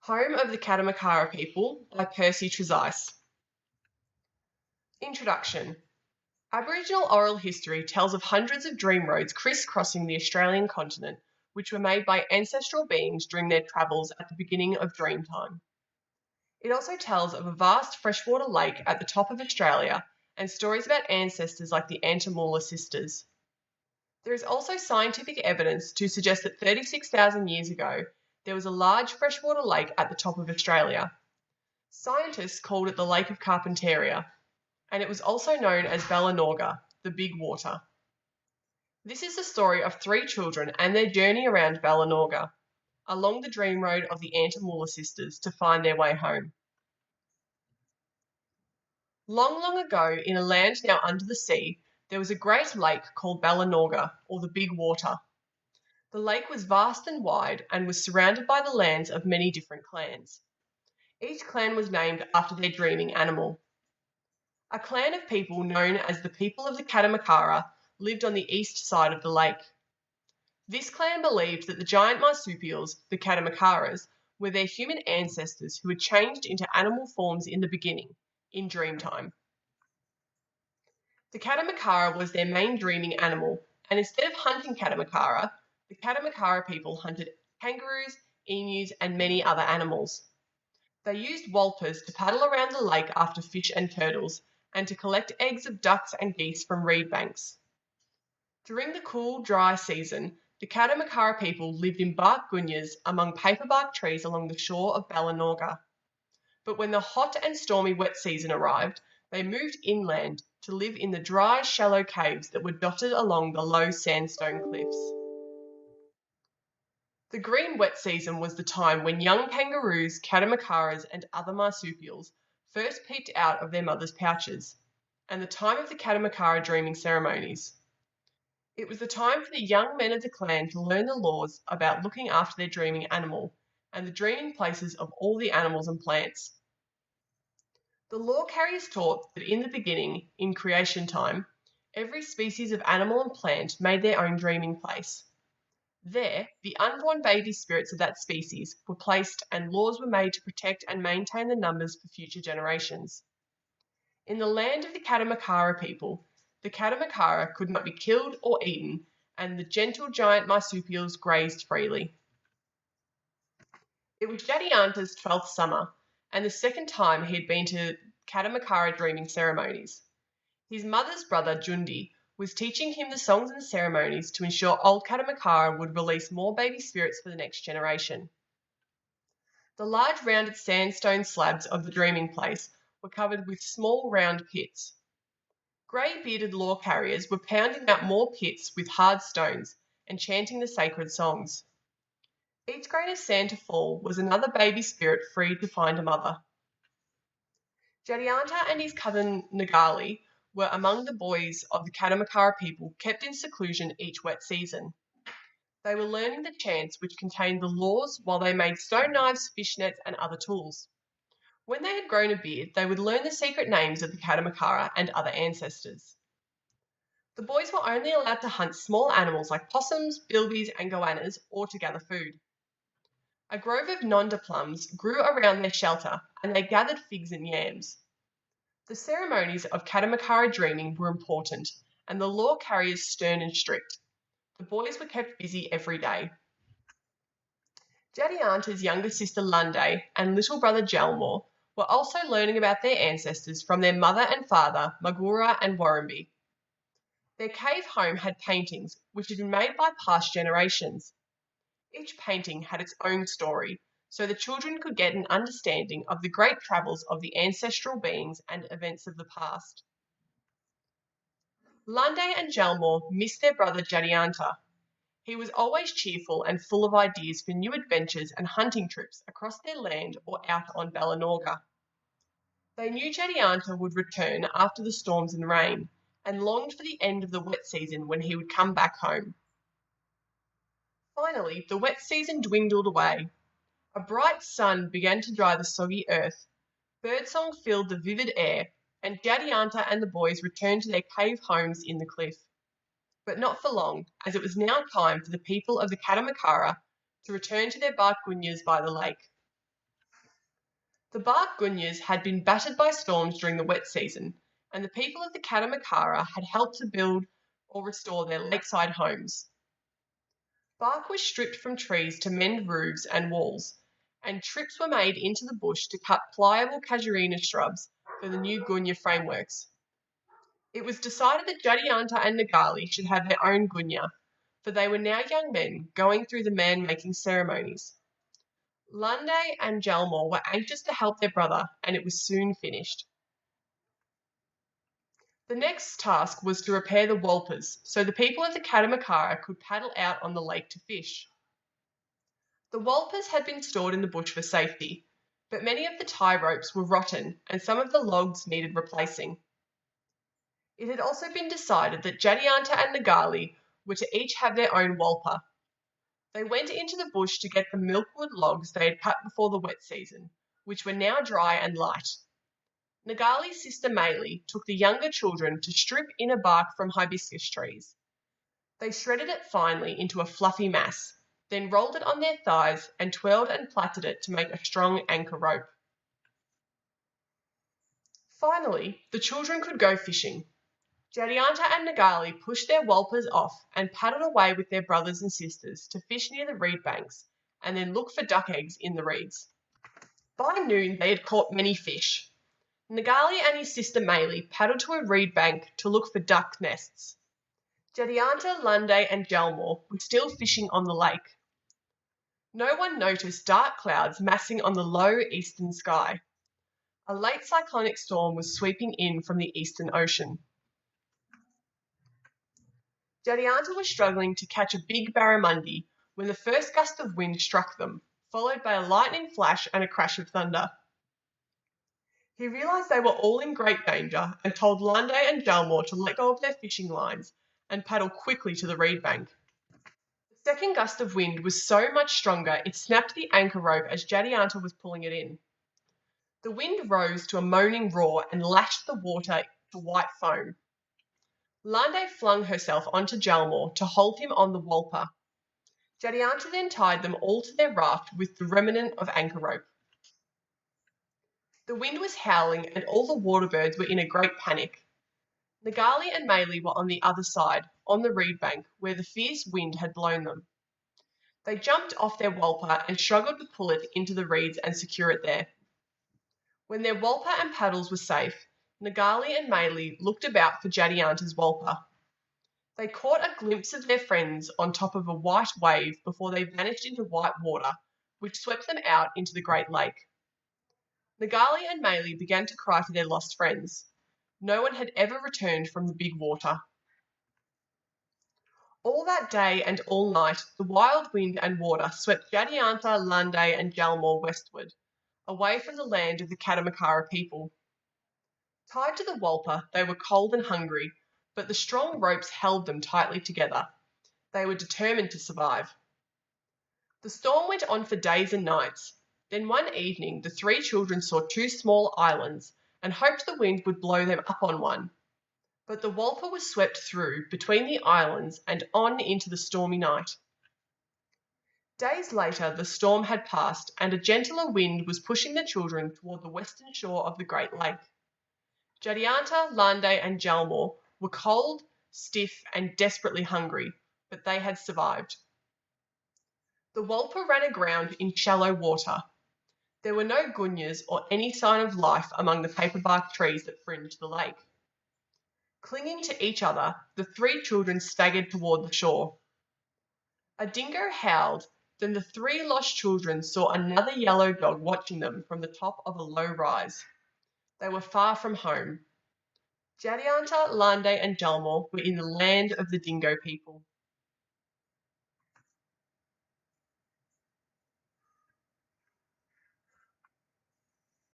Home of the Kadimakara People by Percy Trezise. Introduction. Aboriginal oral history tells of hundreds of dream roads crisscrossing the Australian continent, which were made by ancestral beings during their travels at the beginning of dream time. It also tells of a vast freshwater lake at the top of Australia and stories about ancestors like the Antamula sisters. There is also scientific evidence to suggest that 36,000 years ago, there was a large freshwater lake at the top of Australia. Scientists called it the Lake of Carpentaria, and it was also known as Ballinaga, the Big Water. This is the story of three children and their journey around Ballinaga, along the dream road of the Antamula sisters to find their way home. Long, long ago, in a land now under the sea, there was a great lake called Ballinaga, or the Big Water. The lake was vast and wide and was surrounded by the lands of many different clans. Each clan was named after their dreaming animal. A clan of people known as the people of the Kadimakara lived on the east side of the lake. This clan believed that the giant marsupials, the Kadimakaras, were their human ancestors who had changed into animal forms in the beginning, in Dreamtime. The Kadimakara was their main dreaming animal, and instead of hunting Kadimakara, the Kadimakara people hunted kangaroos, emus, and many other animals. They used walpers to paddle around the lake after fish and turtles, and to collect eggs of ducks and geese from reed banks. During the cool, dry season, the Kadimakara people lived in bark gunyahs among paperbark trees along the shore of Ballinaga. But when the hot and stormy wet season arrived, they moved inland to live in the dry, shallow caves that were dotted along the low sandstone cliffs. The green wet season was the time when young kangaroos, Kadimakaras, and other marsupials first peeped out of their mothers' pouches, and the time of the Kadimakara dreaming ceremonies. It was the time for the young men of the clan to learn the laws about looking after their dreaming animal and the dreaming places of all the animals and plants. The law carriers taught that in the beginning, in creation time, every species of animal and plant made their own dreaming place. There, the unborn baby spirits of that species were placed and laws were made to protect and maintain the numbers for future generations. In the land of the Kadimakara people, the Kadimakara could not be killed or eaten, and the gentle giant marsupials grazed freely. It was Jadianta's 12th summer, and the second time he had been to Kadimakara dreaming ceremonies. His mother's brother, Jundi, was teaching him the songs and ceremonies to ensure old Kadimakara would release more baby spirits for the next generation. The large rounded sandstone slabs of the dreaming place were covered with small round pits. Grey bearded law carriers were pounding out more pits with hard stones and chanting the sacred songs. Each grain of sand to fall was another baby spirit freed to find a mother. Jadianta and his cousin Nagali were among the boys of the Kadimakara people kept in seclusion each wet season. They were learning the chants which contained the laws while they made stone knives, fish nets, and other tools. When they had grown a beard, they would learn the secret names of the Kadimakara and other ancestors. The boys were only allowed to hunt small animals like possums, bilbies, and goannas, or to gather food. A grove of nonda plums grew around their shelter, and they gathered figs and yams. The ceremonies of Kadimakara dreaming were important, and the law carriers stern and strict. The boys were kept busy every day. Jadianta's younger sister Lande and little brother Jalmor were also learning about their ancestors from their mother and father, Magura and Warumbi. Their cave home had paintings which had been made by past generations. Each painting had its own story, so the children could get an understanding of the great travels of the ancestral beings and events of the past. Lande and Jalmor missed their brother Jadianta. He was always cheerful and full of ideas for new adventures and hunting trips across their land or out on Ballinaga. They knew Jadianta would return after the storms and rain, and longed for the end of the wet season when he would come back home. Finally, the wet season dwindled away. A bright sun began to dry the soggy earth. Birdsong filled the vivid air, and Jadianta and the boys returned to their cave homes in the cliff. But not for long, as it was now time for the people of the Kadimakara to return to their bark gunyahs by the lake. The bark gunyahs had been battered by storms during the wet season, and the people of the Kadimakara had helped to build or restore their lakeside homes. Bark was stripped from trees to mend roofs and walls, and trips were made into the bush to cut pliable casuarina shrubs for the new gunyah frameworks. It was decided that Jadianta and Nagali should have their own gunyah, for they were now young men going through the man-making ceremonies. Lande and Jalmor were anxious to help their brother, and it was soon finished. The next task was to repair the walpers so the people of the Kadimakara could paddle out on the lake to fish. The walpers had been stored in the bush for safety, but many of the tie ropes were rotten and some of the logs needed replacing. It had also been decided that Jadianta and Nagali were to each have their own walper. They went into the bush to get the milkwood logs they had cut before the wet season, which were now dry and light. Nagali's sister Maylie took the younger children to strip inner bark from hibiscus trees. They shredded it finely into a fluffy mass, then rolled it on their thighs and twirled and plaited it to make a strong anchor rope. Finally, the children could go fishing. Jadianta and Nagali pushed their walpers off and paddled away with their brothers and sisters to fish near the reed banks and then look for duck eggs in the reeds. By noon, they had caught many fish. Nagali and his sister Maylie paddled to a reed bank to look for duck nests. Jadianta, Lande and Jalmor were still fishing on the lake. No one noticed dark clouds massing on the low eastern sky. A late cyclonic storm was sweeping in from the eastern ocean. Jadianta was struggling to catch a big barramundi when the first gust of wind struck them, followed by a lightning flash and a crash of thunder. He realised they were all in great danger and told Lande and Jalmor to let go of their fishing lines and paddle quickly to the reed bank. The second gust of wind was so much stronger it snapped the anchor rope as Jadianta was pulling it in. The wind rose to a moaning roar and lashed the water to white foam. Lande flung herself onto Jalmor to hold him on the walper. Jadianta then tied them all to their raft with the remnant of anchor rope. The wind was howling and all the water birds were in a great panic. Nagali and Maylie were on the other side, on the reed bank, where the fierce wind had blown them. They jumped off their walper and struggled to pull it into the reeds and secure it there. When their walper and paddles were safe, Nagali and Maylie looked about for Jadianta's walper. They caught a glimpse of their friends on top of a white wave before they vanished into white water, which swept them out into the Great Lake. Nagali and Maylie began to cry for their lost friends. No one had ever returned from the big water. All that day and all night, the wild wind and water swept Jadianta, Lande and Jalmor westward, away from the land of the Kadimakara people. Tied to the walper, they were cold and hungry, but the strong ropes held them tightly together. They were determined to survive. The storm went on for days and nights. Then one evening, the three children saw two small islands and hoped the wind would blow them up on one. But the walper was swept through between the islands and on into the stormy night. Days later, the storm had passed and a gentler wind was pushing the children toward the western shore of the Great Lake. Jadianta, Lande and Jalmor were cold, stiff and desperately hungry, but they had survived. The walper ran aground in shallow water. There were no gunyahs or any sign of life among the paperbark trees that fringed the lake. Clinging to each other, the three children staggered toward the shore. A dingo howled, then the three lost children saw another yellow dog watching them from the top of a low rise. They were far from home. Jadianta, Lande and Jalmor were in the land of the dingo people.